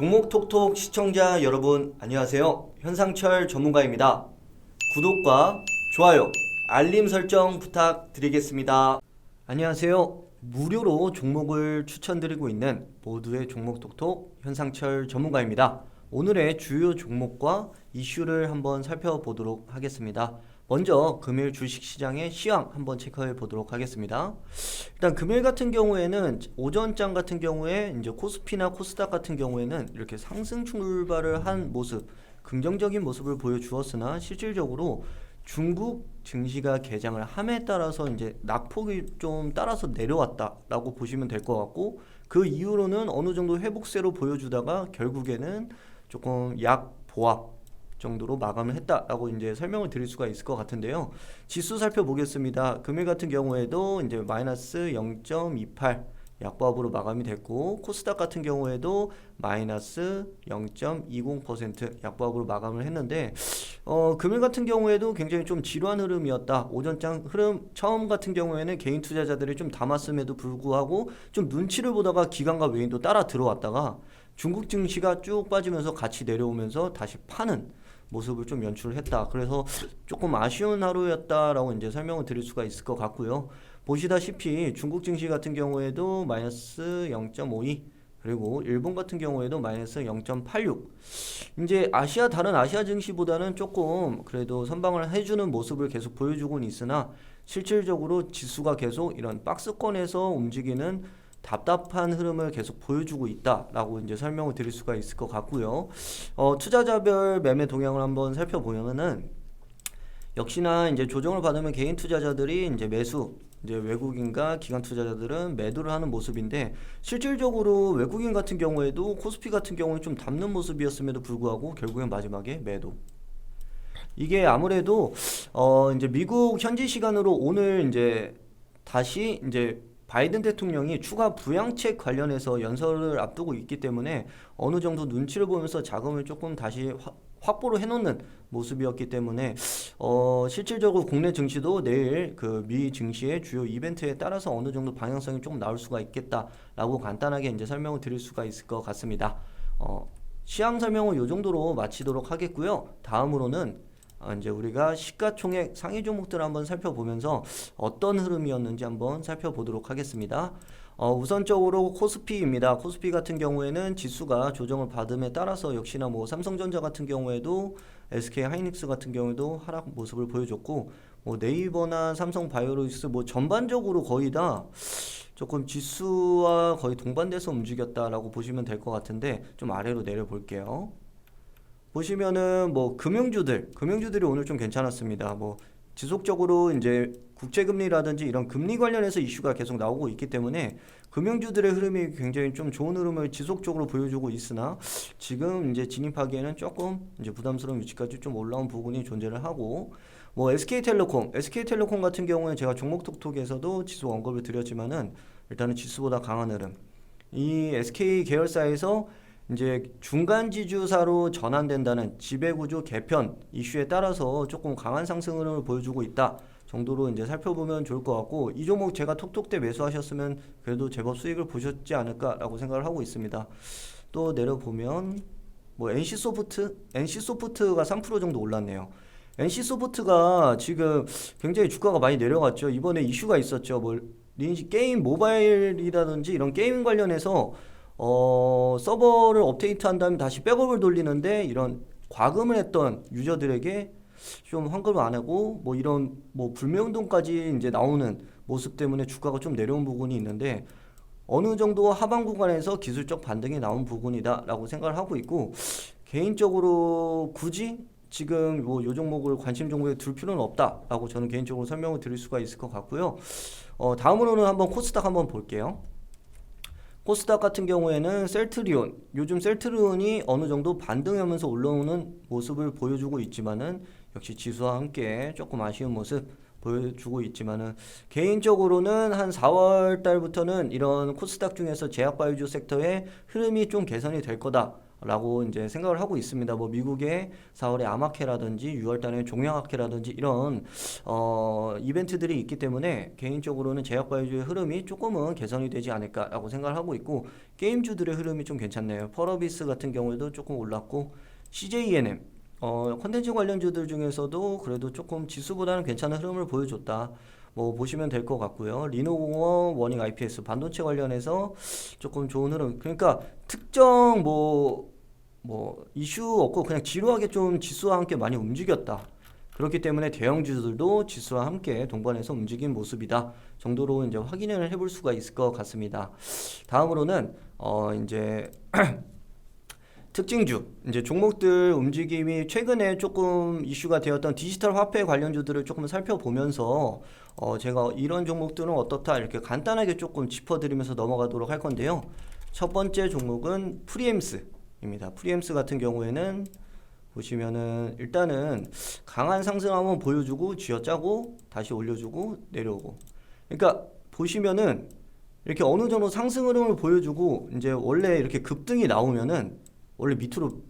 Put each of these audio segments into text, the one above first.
종목톡톡 시청자 여러분 안녕하세요. 현상철 전문가입니다. 구독과 좋아요, 알림 설정 부탁드리겠습니다. 안녕하세요. 무료로 종목을 추천드리고 있는 모두의 종목톡톡 현상철 전문가입니다. 오늘의 주요 종목과 이슈를 한번 살펴보도록 하겠습니다. 먼저 금일 주식시장의 시황 한번 체크해 보도록 하겠습니다. 일단 금일 같은 경우에는 오전장 같은 경우에 이제 코스피나 코스닥 같은 경우에는 이렇게 상승 출발을 한 모습, 긍정적인 모습을 보여주었으나 실질적으로 중국 증시가 개장을 함에 따라서 이제 낙폭이 좀 따라서 내려왔다라고 보시면 될 것 같고, 그 이후로는 어느 정도 회복세로 보여주다가 결국에는 조금 약 보합 정도로 마감을 했다라고 이제 설명을 드릴 수가 있을 것 같은데요. 지수 살펴보겠습니다. 금일 같은 경우에도 이제 마이너스 0.28 약보합으로 마감이 됐고, 코스닥 같은 경우에도 마이너스 0.20% 약보합으로 마감을 했는데, 금일 같은 경우에도 굉장히 좀 지루한 흐름이었다. 오전장 흐름 처음 같은 경우에는 개인 투자자들이 좀 담았음에도 불구하고 좀 눈치를 보다가 기관과 외인도 따라 들어왔다가 중국 증시가 쭉 빠지면서 같이 내려오면서 다시 파는 모습을 좀 연출을 했다. 그래서 조금 아쉬운 하루였다라고 이제 설명을 드릴 수가 있을 것 같고요. 보시다시피 중국 증시 같은 경우에도 마이너스 0.52, 그리고 일본 같은 경우에도 마이너스 0.86. 이제 다른 아시아 증시보다는 조금 그래도 선방을 해주는 모습을 계속 보여주고는 있으나, 실질적으로 지수가 계속 이런 박스권에서 움직이는 답답한 흐름을 계속 보여주고 있다라고 이제 설명을 드릴 수가 있을 것 같고요. 투자자별 매매 동향을 한번 살펴보면은 역시나 이제 조정을 받으면 개인 투자자들이 이제 매수, 이제 외국인과 기관 투자자들은 매도를 하는 모습인데, 실질적으로 외국인 같은 경우에도 코스피 같은 경우는 좀 담는 모습이었음에도 불구하고 결국엔 마지막에 매도. 이게 아무래도 이제 미국 현지 시간으로 오늘 이제 다시 이제 바이든 대통령이 추가 부양책 관련해서 연설을 앞두고 있기 때문에 어느 정도 눈치를 보면서 자금을 조금 다시 확보를 해놓는 모습이었기 때문에 실질적으로 국내 증시도 내일 그 미 증시의 주요 이벤트에 따라서 어느 정도 방향성이 조금 나올 수가 있겠다라고 간단하게 이제 설명을 드릴 수가 있을 것 같습니다. 시황 설명은 이 정도로 마치도록 하겠고요. 다음으로는 이제 우리가 시가총액 상위 종목들을 한번 살펴보면서 어떤 흐름이었는지 한번 살펴보도록 하겠습니다. 우선적으로 코스피입니다. 코스피 같은 경우에는 지수가 조정을 받음에 따라서 역시나 뭐 삼성전자 같은 경우에도 SK 하이닉스 같은 경우에도 하락 모습을 보여줬고, 뭐 네이버나 삼성바이오로직스 뭐 전반적으로 거의 다 조금 지수와 거의 동반돼서 움직였다라고 보시면 될 것 같은데, 좀 아래로 내려볼게요. 보시면은 뭐 금융주들이 오늘 좀 괜찮았습니다. 뭐 지속적으로 이제 국채금리라든지 이런 금리 관련해서 이슈가 계속 나오고 있기 때문에 금융주들의 흐름이 굉장히 좀 좋은 흐름을 지속적으로 보여주고 있으나, 지금 이제 진입하기에는 조금 이제 부담스러운 위치까지 좀 올라온 부분이 존재를 하고, 뭐 SK텔레콤 같은 경우에 제가 종목톡톡에서도 지수 언급을 드렸지만은 일단은 지수보다 강한 흐름. 이 SK 계열사에서 이제 중간 지주사로 전환된다는 지배구조 개편 이슈에 따라서 조금 강한 상승 흐름을 보여주고 있다 정도로 이제 살펴보면 좋을 것 같고, 이 종목 제가 톡톡 때 매수하셨으면 그래도 제법 수익을 보셨지 않을까라고 생각을 하고 있습니다. 또 내려보면 뭐 NC소프트가 3% 정도 올랐네요. NC소프트가 지금 굉장히 주가가 많이 내려갔죠. 이번에 이슈가 있었죠. 뭐 게임 모바일이라든지 이런 게임 관련해서 서버를 업데이트한 다음에 다시 백업을 돌리는데 이런 과금을 했던 유저들에게 좀 환급을 안 하고 뭐 이런 뭐 불매운동까지 이제 나오는 모습 때문에 주가가 좀 내려온 부분이 있는데, 어느 정도 하방 구간에서 기술적 반등이 나온 부분이다라고 생각을 하고 있고, 개인적으로 굳이 지금 뭐 요 종목을 관심 종목에 둘 필요는 없다라고 저는 개인적으로 설명을 드릴 수가 있을 것 같고요. 다음으로는 한번 코스닥 한번 볼게요. 코스닥 같은 경우에는 요즘 셀트리온이 어느 정도 반등하면서 올라오는 모습을 보여주고 있지만은, 역시 지수와 함께 조금 아쉬운 모습 보여주고 있지만은, 개인적으로는 한 4월 달부터는 이런 코스닥 중에서 제약바이오주 섹터의 흐름이 좀 개선이 될 거다 라고 이제 생각을 하고 있습니다. 뭐 미국의 4월에 아마케라든지 6월달에 종양학회라든지 이런 이벤트들이 있기 때문에 개인적으로는 제약바이오주의 흐름이 조금은 개선이 되지 않을까라고 생각을 하고 있고, 게임주들의 흐름이 좀 괜찮네요. 펄어비스 같은 경우에도 조금 올랐고, CJENM 콘텐츠 관련주들 중에서도 그래도 조금 지수보다는 괜찮은 흐름을 보여줬다. 뭐 보시면 될 것 같고요. 리노공업, 워닝 IPS 반도체 관련해서 조금 좋은 흐름. 그러니까 특정 뭐 이슈 없고 그냥 지루하게 좀 지수와 함께 많이 움직였다. 그렇기 때문에 대형주들도 지수와 함께 동반해서 움직인 모습이다 정도로 이제 확인을 해볼 수가 있을 것 같습니다. 다음으로는 이제 특징주, 이제 종목들 움직임이 최근에 조금 이슈가 되었던 디지털 화폐 관련주들을 조금 살펴보면서 제가 이런 종목들은 어떻다 이렇게 간단하게 조금 짚어드리면서 넘어가도록 할 건데요. 첫 번째 종목은 프리엠스입니다. 프리엠스 같은 경우에는 보시면은 일단은 강한 상승 한번 보여주고 쥐어짜고 다시 올려주고 내려오고, 그러니까 보시면은 이렇게 어느 정도 상승 흐름을 보여주고 이제 원래 이렇게 급등이 나오면은 원래 밑으로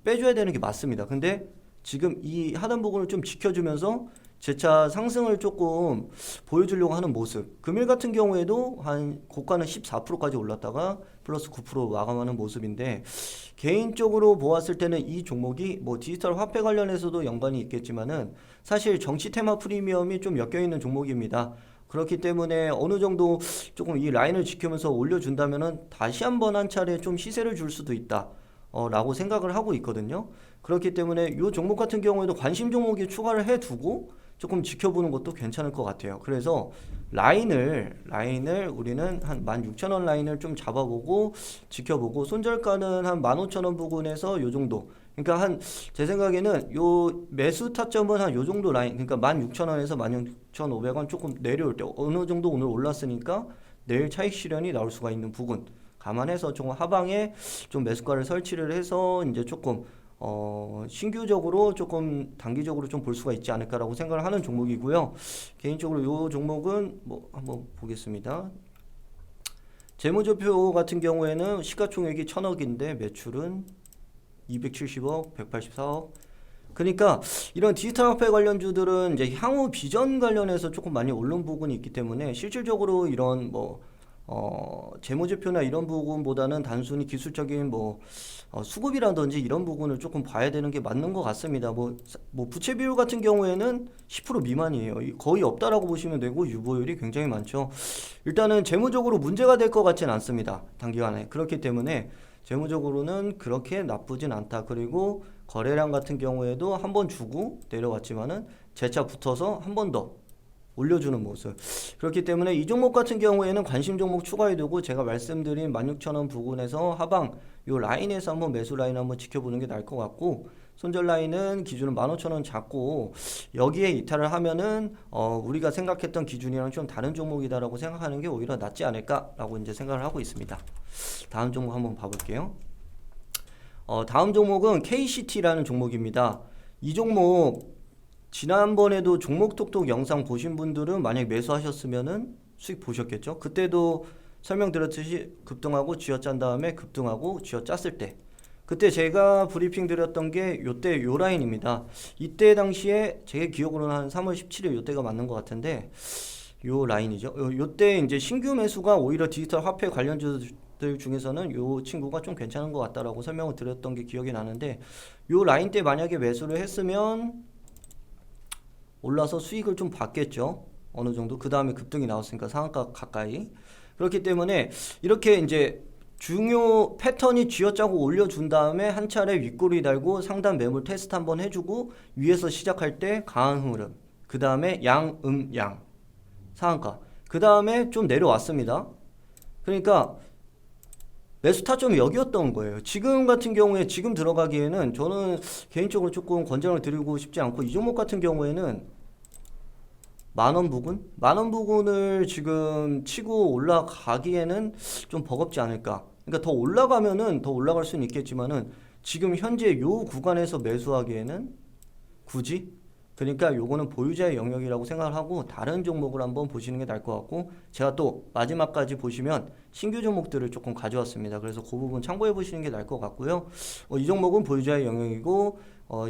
빼줘야 되는 게 맞습니다. 근데 지금 이 하단 부분을 좀 지켜주면서 재차 상승을 조금 보여주려고 하는 모습. 금일 같은 경우에도 한 고가는 14%까지 올랐다가 플러스 9% 마감하는 모습인데, 개인적으로 보았을 때는 이 종목이 뭐 디지털 화폐 관련해서도 연관이 있겠지만은 사실 정치 테마 프리미엄이 좀 엮여 있는 종목입니다. 그렇기 때문에 어느 정도 조금 이 라인을 지키면서 올려준다면은 다시 한번 한 차례 좀 시세를 줄 수도 있다. 라고 생각을 하고 있거든요. 그렇기 때문에 이 종목 같은 경우에도 관심 종목에 추가를 해두고 조금 지켜보는 것도 괜찮을 것 같아요. 그래서 라인을 우리는 한 16,000원 라인을 좀 잡아보고 지켜보고, 손절가는 한 15,000원 부근에서 요 정도. 그러니까 한 제 생각에는 요 매수 타점은 한 요 정도 라인, 그러니까 16,000원에서 16,500원 조금 내려올 때 어느 정도 오늘 올랐으니까 내일 차익 실현이 나올 수가 있는 부분 감안해서 좀 하방에 좀 매수가를 설치를 해서 이제 조금 신규적으로 조금 단기적으로 좀 볼 수가 있지 않을까라고 생각을 하는 종목이고요. 개인적으로 이 종목은 뭐 한번 보겠습니다. 재무제표 같은 경우에는 시가총액이 1000억인데 매출은 270억, 184억. 그러니까 이런 디지털 화폐 관련주들은 이제 향후 비전 관련해서 조금 많이 오른 부분이 있기 때문에 실질적으로 이런 재무제표나 이런 부분보다는 단순히 기술적인 수급이라든지 이런 부분을 조금 봐야 되는 게 맞는 것 같습니다. 부채 비율 같은 경우에는 10% 미만이에요. 거의 없다라고 보시면 되고 유보율이 굉장히 많죠. 일단은 재무적으로 문제가 될 것 같지는 않습니다. 단기간에. 그렇기 때문에 재무적으로는 그렇게 나쁘진 않다. 그리고 거래량 같은 경우에도 한 번 주고 내려왔지만은 재차 붙어서 한 번 더 올려주는 모습. 그렇기 때문에 이 종목 같은 경우에는 관심 종목 추가해두고 제가 말씀드린 16,000원 부근에서 하방 요 라인에서 한번 매수 라인 한번 지켜보는 게 나을 것 같고, 손절 라인은 기준은 15,000원 잡고 여기에 이탈을 하면은 우리가 생각했던 기준이랑 좀 다른 종목이다라고 생각하는 게 오히려 낫지 않을까라고 이제 생각을 하고 있습니다. 다음 종목 한번 봐볼게요. 다음 종목은 KCT라는 종목입니다. 이 종목 지난번에도 종목톡톡 영상 보신 분들은 만약 매수하셨으면은 수익 보셨겠죠? 그때도 설명드렸듯이 급등하고 쥐어짠 다음에 급등하고 쥐어짰을 때, 그때 제가 브리핑 드렸던 게 요때 요 라인입니다. 이때 당시에 제 기억으로는 한 3월 17일 요때가 맞는 것 같은데 요 라인이죠. 요때 이제 신규 매수가 오히려 디지털 화폐 관련주들 중에서는 요 친구가 좀 괜찮은 것 같다라고 설명을 드렸던 게 기억이 나는데, 요 라인 때 만약에 매수를 했으면 올라서 수익을 좀 받겠죠. 어느 정도. 그 다음에 급등이 나왔으니까 상한가 가까이. 그렇기 때문에 이렇게 이제 중요 패턴이 쥐어짜고 올려준 다음에 한 차례 윗꼬리 달고 상단 매물 테스트 한번 해주고 위에서 시작할 때 강한 흐름. 그 다음에 양 상한가. 그 다음에 좀 내려왔습니다. 그러니까 매수 타점이 여기였던 거예요. 지금 같은 경우에 지금 들어가기에는 저는 개인적으로 조금 권장을 드리고 싶지 않고, 이 종목 같은 경우에는 만원 부근을 지금 치고 올라가기에는 좀 버겁지 않을까. 그러니까 더 올라가면은 더 올라갈 수는 있겠지만은 지금 현재 요 구간에서 매수하기에는 굳이 그러니까 요거는 보유자의 영역이라고 생각을 하고 다른 종목을 한번 보시는 게 나을 것 같고, 제가 또 마지막까지 보시면 신규 종목들을 조금 가져왔습니다. 그래서 그 부분 참고해 보시는 게 나을 것 같고요. 이 종목은 보유자의 영역이고,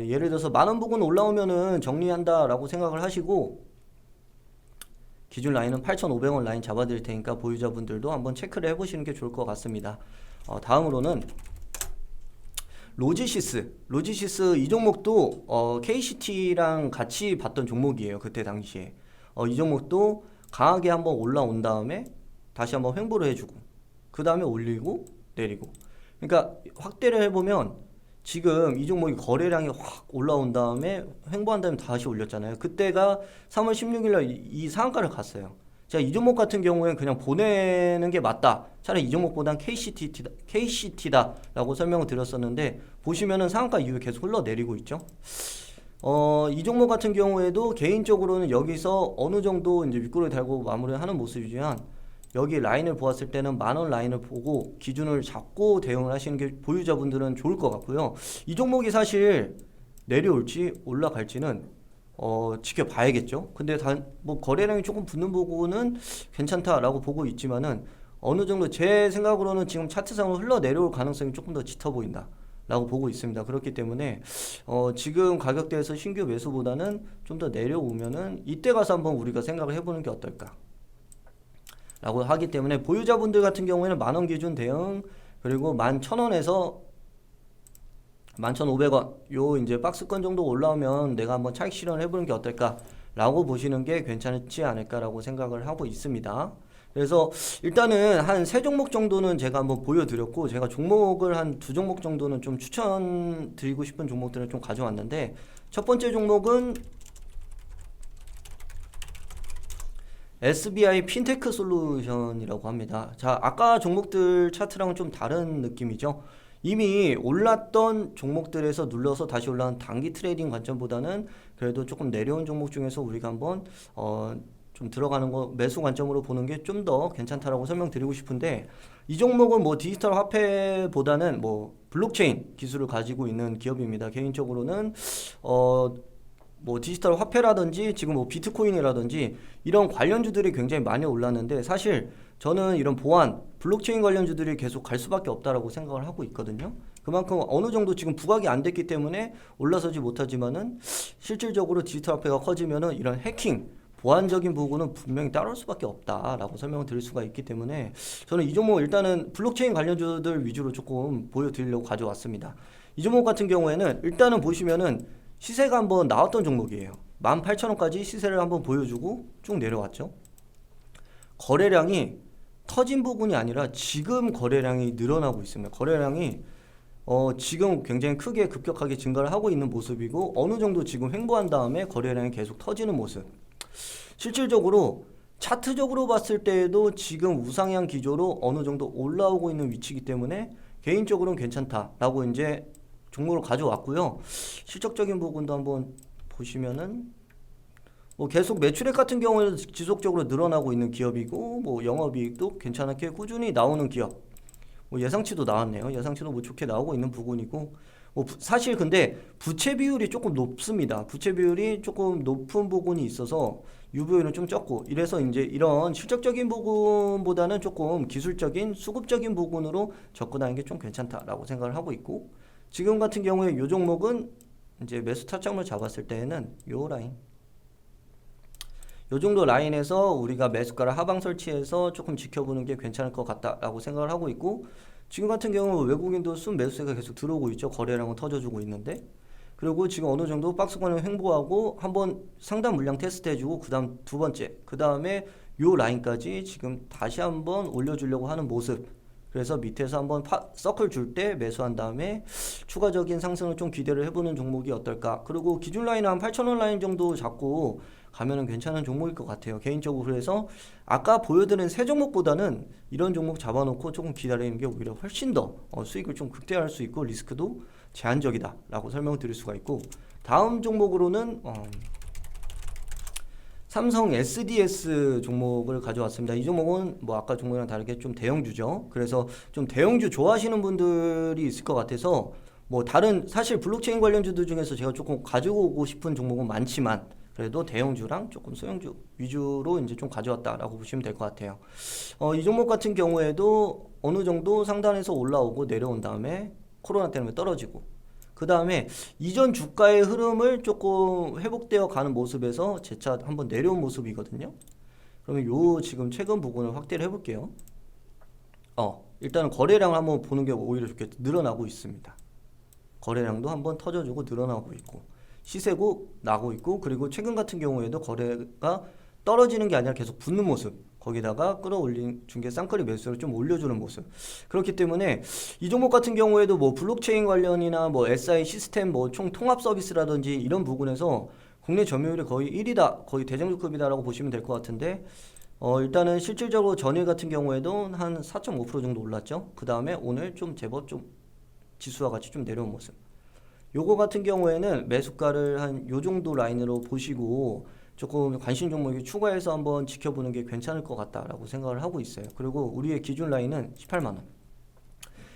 예를 들어서 만원 부근 올라오면은 정리한다라고 생각을 하시고, 기준 라인은 8,500원 라인 잡아드릴 테니까 보유자분들도 한번 체크를 해보시는 게 좋을 것 같습니다. 다음으로는 로지시스 이 종목도 KCT랑 같이 봤던 종목이에요. 그때 당시에 이 종목도 강하게 한번 올라온 다음에 다시 한번 횡보를 해주고 그 다음에 올리고 내리고, 그러니까 확대를 해보면 지금 이 종목이 거래량이 확 올라온 다음에 횡보한 다음에 다시 올렸잖아요. 그때가 3월 16일날 이 상한가를 갔어요. 자, 이 종목 같은 경우에는 그냥 보내는 게 맞다, 차라리 이 종목보단 KCT다 라고 설명을 드렸었는데, 보시면은 상한가 이후에 계속 흘러내리고 있죠. 이 종목 같은 경우에도 개인적으로는 여기서 어느 정도 이제 윗골을 달고 마무리를 하는 모습이지만, 여기 라인을 보았을 때는 만원 라인을 보고 기준을 잡고 대응을 하시는 게 보유자분들은 좋을 것 같고요. 이 종목이 사실 내려올지 올라갈지는 지켜봐야겠죠. 근데 뭐 거래량이 조금 붙는 부분은 괜찮다라고 보고 있지만은, 어느 정도 제 생각으로는 지금 차트상으로 흘러 내려올 가능성이 조금 더 짙어 보인다 라고 보고 있습니다. 그렇기 때문에 지금 가격대에서 신규 매수보다는 좀 더 내려오면은 이때 가서 한번 우리가 생각을 해보는 게 어떨까 라고 하기 때문에, 보유자분들 같은 경우에는 만원 기준 대응, 그리고 11,000원에서 11,500원 요 이제 박스권 정도 올라오면 내가 한번 차익 실현을 해보는 게 어떨까 라고 보시는 게 괜찮지 않을까 라고 생각을 하고 있습니다. 그래서 일단은 한 3종목 정도는 제가 한번 보여드렸고, 제가 종목을 한 2종목 정도는 좀 추천드리고 싶은 종목들을 좀 가져왔는데, 첫 번째 종목은 SBI 핀테크 솔루션이라고 합니다. 자, 아까 종목들 차트랑은 좀 다른 느낌이죠. 이미 올랐던 종목들에서 눌러서 다시 올라온 단기 트레이딩 관점보다는 그래도 조금 내려온 종목 중에서 우리가 한번 좀 들어가는 거 매수 관점으로 보는 게 좀 더 괜찮다라고 설명드리고 싶은데, 이 종목은 뭐 디지털 화폐보다는 뭐 블록체인 기술을 가지고 있는 기업입니다. 개인적으로는 뭐 디지털 화폐라든지 지금 뭐 비트코인이라든지 이런 관련주들이 굉장히 많이 올랐는데, 사실 저는 이런 보안, 블록체인 관련주들이 계속 갈 수밖에 없다라고 생각을 하고 있거든요. 그만큼 어느 정도 지금 부각이 안 됐기 때문에 올라서지 못하지만은, 실질적으로 디지털 화폐가 커지면은 이런 해킹, 보안적인 부분은 분명히 따라올 수밖에 없다라고 설명을 드릴 수가 있기 때문에, 저는 이 종목 일단은 블록체인 관련주들 위주로 조금 보여드리려고 가져왔습니다. 이 종목 같은 경우에는 일단은 보시면은 시세가 한번 나왔던 종목이에요. 18,000원까지 시세를 한번 보여주고 쭉 내려왔죠. 거래량이 터진 부분이 아니라 지금 거래량이 늘어나고 있습니다. 거래량이 지금 굉장히 크게 급격하게 증가를 하고 있는 모습이고, 어느 정도 지금 횡보한 다음에 거래량이 계속 터지는 모습. 실질적으로 차트적으로 봤을 때에도 지금 우상향 기조로 어느 정도 올라오고 있는 위치이기 때문에 개인적으로는 괜찮다라고 이제 종목을 가져왔고요. 실적적인 부분도 한번 보시면은 뭐 계속 매출액 같은 경우에는 지속적으로 늘어나고 있는 기업이고, 뭐 영업이익도 괜찮게 꾸준히 나오는 기업. 뭐 예상치도 나왔네요. 예상치도 뭐 좋게 나오고 있는 부분이고, 뭐 사실 근데 부채 비율이 조금 높습니다. 부채 비율이 조금 높은 부분이 있어서 유보율은 좀 적고, 이래서 이제 이런 실적적인 부분보다는 조금 기술적인 수급적인 부분으로 접근하는 게 좀 괜찮다라고 생각을 하고 있고, 지금 같은 경우에 이 종목은 이제 매수 타점을 잡았을 때에는 요 라인, 요 정도 라인에서 우리가 매수가를 하방 설치해서 조금 지켜보는 게 괜찮을 것 같다라고 생각을 하고 있고, 지금 같은 경우 외국인도 순 매수세가 계속 들어오고 있죠. 거래량은 터져주고 있는데, 그리고 지금 어느 정도 박스권을 횡보하고 한번 상단 물량 테스트 해주고, 그 다음 두 번째, 그 다음에 요 라인까지 지금 다시 한번 올려주려고 하는 모습. 그래서 밑에서 한번 서클 줄 때 매수한 다음에 추가적인 상승을 좀 기대를 해보는 종목이 어떨까. 그리고 기준 라인은 한 8,000원 라인 정도 잡고 가면은 괜찮은 종목일 것 같아요. 개인적으로. 그래서 아까 보여드린 세 종목보다는 이런 종목 잡아놓고 조금 기다리는 게 오히려 훨씬 더 수익을 좀 극대화할 수 있고 리스크도 제한적이다 라고 설명을 드릴 수가 있고, 다음 종목으로는 삼성 SDS 종목을 가져왔습니다. 이 종목은 뭐 아까 종목이랑 다르게 좀 대형주죠. 그래서 좀 대형주 좋아하시는 분들이 있을 것 같아서 뭐 다른 사실 블록체인 관련주들 중에서 제가 조금 가지고 오고 싶은 종목은 많지만 그래도 대형주랑 조금 소형주 위주로 이제 좀 가져왔다라고 보시면 될 것 같아요. 이 종목 같은 경우에도 어느 정도 상단에서 올라오고 내려온 다음에 코로나 때문에 떨어지고 그 다음에 이전 주가의 흐름을 조금 회복되어 가는 모습에서 재차 한번 내려온 모습이거든요. 그러면 요 지금 최근 부분을 확대를 해볼게요. 일단은 거래량을 한번 보는 게 오히려 좋게 늘어나고 있습니다. 거래량도 한번 터져주고 늘어나고 있고 시세고 나고 있고 그리고 최근 같은 경우에도 거래가 떨어지는 게 아니라 계속 붙는 모습 거기다가 끌어올린 중개 쌍끌이 매수를 좀 올려주는 모습 그렇기 때문에 이 종목 같은 경우에도 뭐 블록체인 관련이나 뭐 SI 시스템 뭐 총 통합 서비스라든지 이런 부분에서 국내 점유율이 거의 1위다 거의 대장주급이다라고 보시면 될 것 같은데 일단은 실질적으로 전일 같은 경우에도 한 4.5% 정도 올랐죠. 그 다음에 오늘 좀 제법 좀 지수와 같이 좀 내려온 모습. 요거 같은 경우에는 매수가를 한 요 정도 라인으로 보시고 조금 관심 종목이 추가해서 한번 지켜보는 게 괜찮을 것 같다라고 생각을 하고 있어요. 그리고 우리의 기준 라인은 18만원.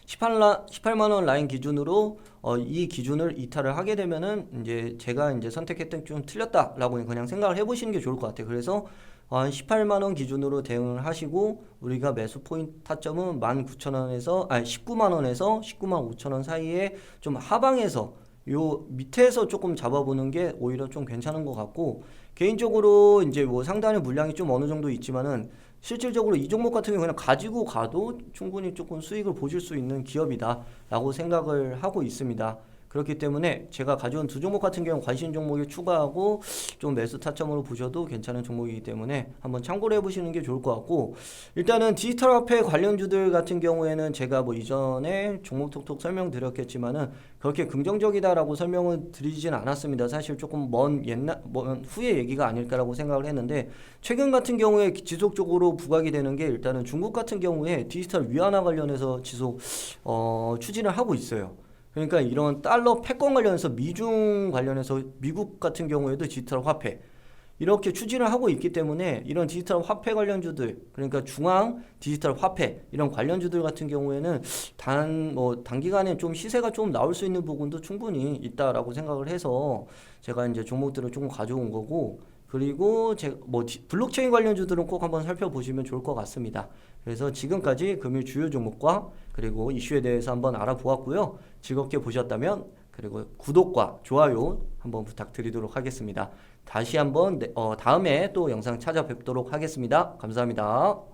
18만원 라인 기준으로 이 기준을 이탈을 하게 되면은 이제 제가 이제 선택했던 좀 틀렸다라고 그냥 생각을 해보시는 게 좋을 것 같아요. 그래서 한 18만원 기준으로 대응을 하시고 우리가 매수 포인트 타점은 19,000원에서 19만원에서 19만 5천원 사이에 좀 하방에서 요 밑에서 조금 잡아보는 게 오히려 좀 괜찮은 것 같고 개인적으로 이제 뭐 상단의 물량이 좀 어느 정도 있지만은 실질적으로 이 종목 같은 경우 그냥 가지고 가도 충분히 조금 수익을 보실 수 있는 기업이다 라고 생각을 하고 있습니다. 그렇기 때문에 제가 가져온 두 종목 같은 경우 관심 종목에 추가하고 좀 매수 타점으로 보셔도 괜찮은 종목이기 때문에 한번 참고를 해보시는 게 좋을 것 같고 일단은 디지털 화폐 관련주들 같은 경우에는 제가 뭐 이전에 종목 톡톡 설명드렸겠지만은 그렇게 긍정적이다라고 설명을 드리진 않았습니다. 사실 조금 먼 후의 얘기가 아닐까라고 생각을 했는데 최근 같은 경우에 지속적으로 부각이 되는 게 일단은 중국 같은 경우에 디지털 위안화 관련해서 지속 추진을 하고 있어요. 그러니까 이런 달러 패권 관련해서 미중 관련해서 미국 같은 경우에도 디지털 화폐 이렇게 추진을 하고 있기 때문에 이런 디지털 화폐 관련주들 그러니까 중앙 디지털 화폐 이런 관련주들 같은 경우에는 단기간에 좀 시세가 좀 나올 수 있는 부분도 충분히 있다라고 생각을 해서 제가 이제 종목들을 조금 가져온 거고 그리고 블록체인 관련주들은 꼭 한번 살펴보시면 좋을 것 같습니다. 그래서 지금까지 금일 주요 종목과 그리고 이슈에 대해서 한번 알아보았고요. 즐겁게 보셨다면 그리고 구독과 좋아요 한번 부탁드리도록 하겠습니다. 다시 한번 다음에 또 영상 찾아뵙도록 하겠습니다. 감사합니다.